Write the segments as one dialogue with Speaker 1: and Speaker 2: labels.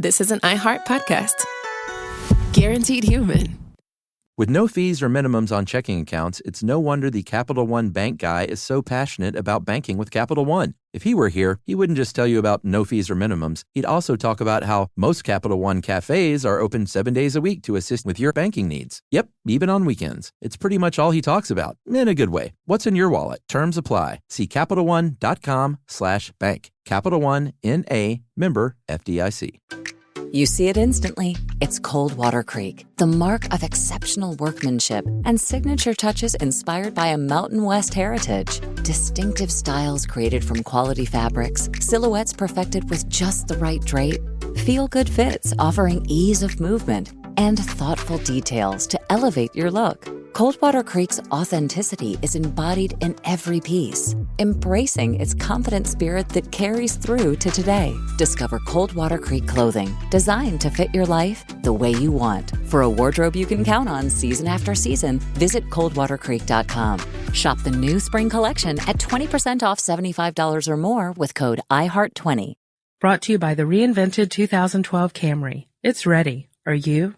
Speaker 1: this is an iHeart podcast. Guaranteed human.
Speaker 2: With no fees or minimums on checking accounts, it's no wonder the Capital One bank guy is so passionate about banking with Capital One. If he were here, he wouldn't just tell you about no fees or minimums. He'd also talk about how most Capital One cafes are open 7 days a week to assist with your banking needs. Yep, even on weekends. It's pretty much all he talks about, in a good way. What's in your wallet? Terms apply. See CapitalOne.com/bank. Capital One, N.A., member FDIC.
Speaker 3: You see it instantly. It's Coldwater Creek, the mark of exceptional workmanship and signature touches inspired by a Mountain West heritage. Distinctive styles created from quality fabrics, silhouettes perfected with just the right drape, feel-good fits offering ease of movement, and thoughtful details to elevate your look. Coldwater Creek's authenticity is embodied in every piece, embracing its confident spirit that carries through to today. Discover Coldwater Creek clothing, designed to fit your life the way you want. For a wardrobe you can count on season after season, visit coldwatercreek.com. Shop the new spring collection at 20% off $75 or more with code IHEART20.
Speaker 4: Brought to you by the reinvented 2012 Camry. It's ready. Are you?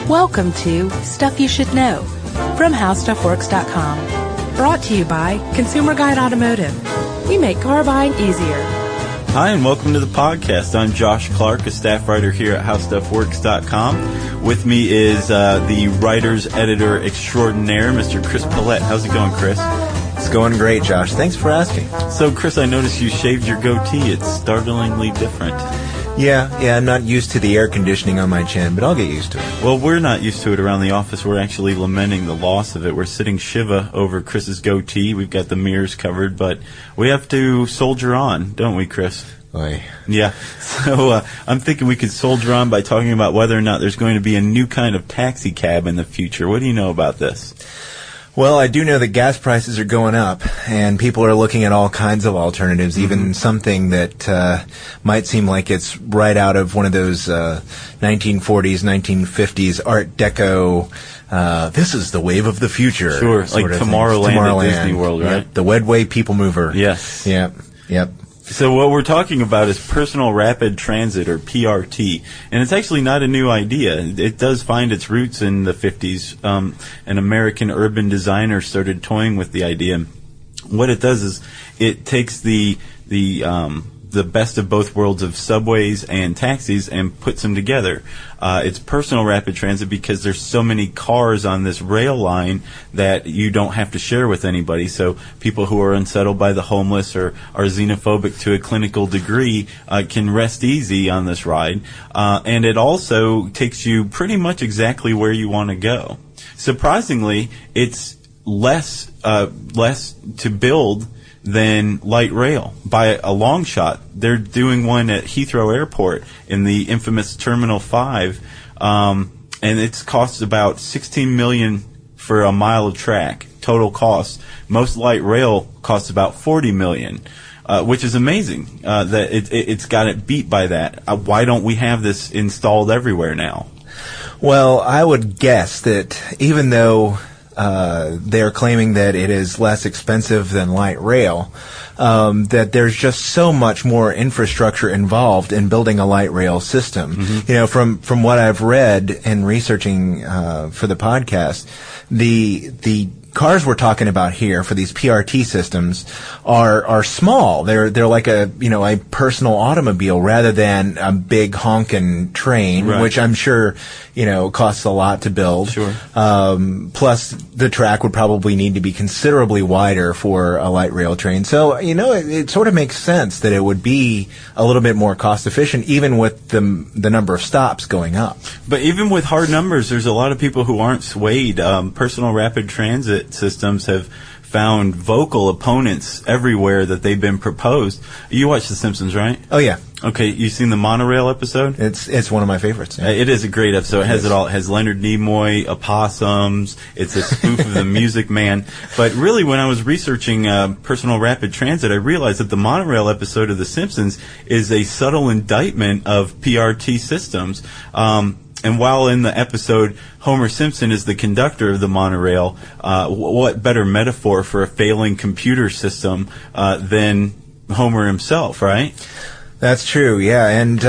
Speaker 4: Welcome to Stuff You Should Know from HowStuffWorks.com. Brought to you by Consumer Guide Automotive. We make car buying easier.
Speaker 5: Hi, and welcome to the podcast. I'm Josh Clark, a staff writer here at HowStuffWorks.com. With me is the writer's editor extraordinaire, Mr. Chris Paulette. How's it going, Chris?
Speaker 6: It's going great, Josh. Thanks for asking.
Speaker 5: So, Chris, I noticed you shaved your goatee. It's startlingly different.
Speaker 6: Yeah, I'm not used to the air conditioning on my chin, but I'll get used to it.
Speaker 5: Well, we're not used to it around the office. We're actually lamenting the loss of it. We're sitting Shiva over Chris's goatee. We've got the mirrors covered, but we have to soldier on, don't we, Chris?
Speaker 6: Oy.
Speaker 5: Yeah. So I'm thinking we could soldier on by talking about whether or not there's going to be a new kind of taxi cab in the future. What do you know about this?
Speaker 6: Well, I do know that gas prices are going up, and people are looking at all kinds of alternatives, even something that might seem like it's right out of one of those 1940s, 1950s Art Deco, this is the wave of the future.
Speaker 5: Sure, like Tomorrowland at Disney World, right?
Speaker 6: Yep, the Wedway People Mover.
Speaker 5: Yes.
Speaker 6: Yep.
Speaker 5: So what we're talking about is personal rapid transit, or PRT, and it's actually not a new idea. It does find its roots in the 50s. An American urban designer started toying with the idea. What it does is it takes the best of both worlds of subways and taxis and puts them together. It's personal rapid transit because there's so many cars on this rail line that you don't have to share with anybody. So people who are unsettled by the homeless or are xenophobic to a clinical degree can rest easy on this ride. And it also takes you pretty much exactly where you want to go. Surprisingly, it's less to build than light rail by a long shot. They're doing one at Heathrow Airport in the infamous Terminal 5, and it costs about $16 million for a mile of track, total cost. Most light rail costs about $40 million, which is amazing that it's got it beat by that. Why don't we have this installed everywhere now?
Speaker 6: Well, I would guess that even though they're claiming that it is less expensive than light rail, that there's just so much more infrastructure involved in building a light rail system. Mm-hmm. You know, from what I've read and researching for the podcast, the cars we're talking about here for these PRT systems are small. They're like a personal automobile rather than a big honkin' train, right, which I'm sure costs a lot to build.
Speaker 5: Sure.
Speaker 6: Plus the track would probably need to be considerably wider for a light rail train. So it sort of makes sense that it would be a little bit more cost efficient, even with the number of stops going up.
Speaker 5: But even with hard numbers, there's a lot of people who aren't swayed. Personal rapid transit systems have found vocal opponents everywhere that they've been proposed. You watch The Simpsons, right?
Speaker 6: Oh, yeah.
Speaker 5: Okay, you seen the monorail episode?
Speaker 6: It's one of my favorites. Yeah.
Speaker 5: It is a great episode. It has it all. It has Leonard Nimoy, opossums. It's a spoof of The Music Man. But really, when I was researching personal rapid transit, I realized that the monorail episode of The Simpsons is a subtle indictment of PRT systems. And while in the episode, Homer Simpson is the conductor of the monorail, what better metaphor for a failing computer system than Homer himself, right?
Speaker 6: That's true, yeah. And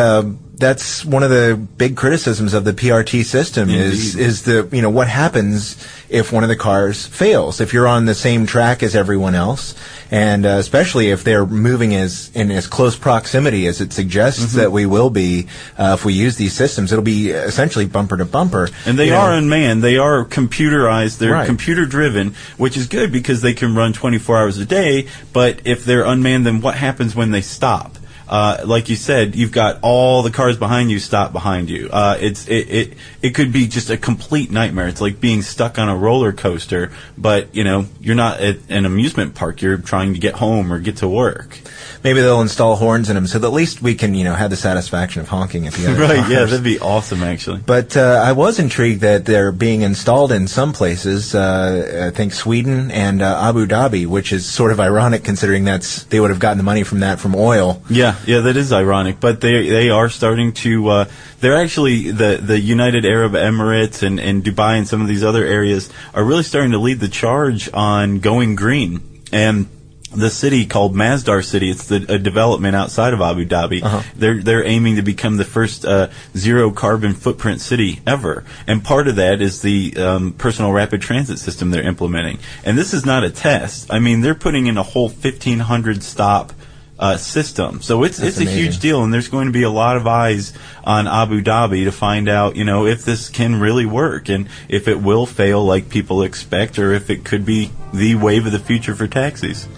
Speaker 6: that's one of the big criticisms of the PRT system.
Speaker 5: Indeed.
Speaker 6: is the, what happens if one of the cars fails, if you're on the same track as everyone else, and especially if they're moving in as close proximity as it suggests that we will be if we use these systems. It'll be essentially bumper to bumper.
Speaker 5: And they are unmanned. They are computerized. They're computer driven, which is good because they can run 24 hours a day. But if they're unmanned, then what happens when they stop? Like you said, you've got all the cars behind you stop behind you. It could be just a complete nightmare. It's like being stuck on a roller coaster, but you're not at an amusement park. You're trying to get home or get to work.
Speaker 6: Maybe they'll install horns in them so that at least we can, have the satisfaction of honking at the other
Speaker 5: Right,
Speaker 6: cars.
Speaker 5: yeah, that'd be awesome, actually.
Speaker 6: But I was intrigued that they're being installed in some places, I think Sweden and Abu Dhabi, which is sort of ironic considering they would have gotten the money from that from oil.
Speaker 5: Yeah, that is ironic. But they are starting to, they're actually, the United Arab Emirates and Dubai and some of these other areas are really starting to lead the charge on going green. And the city called Masdar City, it's a development outside of Abu Dhabi. They're aiming to become the first zero carbon footprint city ever. And part of that is the personal rapid transit system they're implementing. And this is not a test. I mean, they're putting in a whole 1,500 stop system. So it's a huge deal, and there's going to be a lot of eyes on Abu Dhabi to find out, if this can really work and if it will fail like people expect, or if it could be the wave of the future for taxis.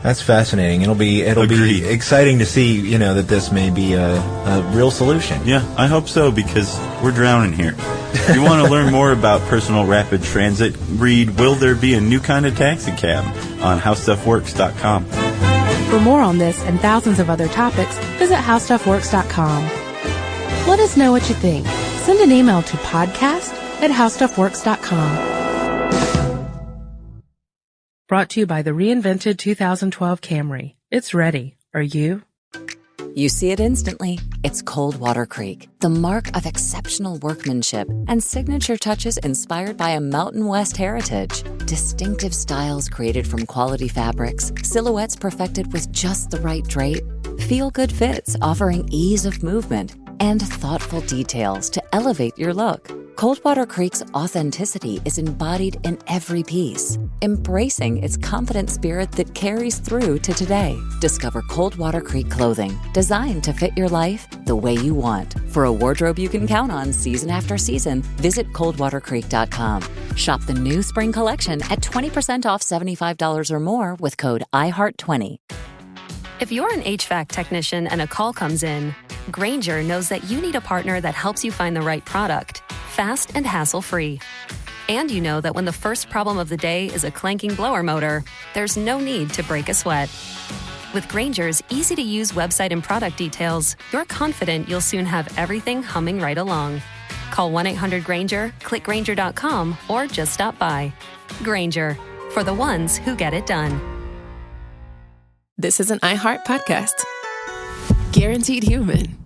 Speaker 6: That's fascinating. It'll be exciting to see, that this may be a real solution.
Speaker 5: Yeah, I hope so, because we're drowning here. If you want to learn more about personal rapid transit, read Will There Be a New Kind of Taxi Cab on HowStuffWorks.com.
Speaker 4: For more on this and thousands of other topics, visit HowStuffWorks.com. Let us know what you think. Send an email to podcast@HowStuffWorks.com. Brought to you by the reinvented 2012 Camry. It's ready. Are you?
Speaker 3: You see it instantly. It's Coldwater Creek, the mark of exceptional workmanship and signature touches inspired by a Mountain West heritage. Distinctive styles created from quality fabrics, silhouettes perfected with just the right drape, feel-good fits offering ease of movement, and thoughtful details to elevate your look. Coldwater Creek's authenticity is embodied in every piece, embracing its confident spirit that carries through to today. Discover Coldwater Creek clothing, designed to fit your life the way you want. For a wardrobe you can count on season after season, visit coldwatercreek.com. Shop the new spring collection at 20% off $75 or more with code IHEART20.
Speaker 7: If you're an HVAC technician and a call comes in, Grainger knows that you need a partner that helps you find the right product, fast and hassle-free. And you know that when the first problem of the day is a clanking blower motor, there's no need to break a sweat. With Grainger's easy-to-use website and product details, you're confident you'll soon have everything humming right along. Call 1-800-GRAINGER, click Grainger.com, or just stop by. Grainger, for the ones who get it done.
Speaker 1: This is an iHeart podcast. Guaranteed human.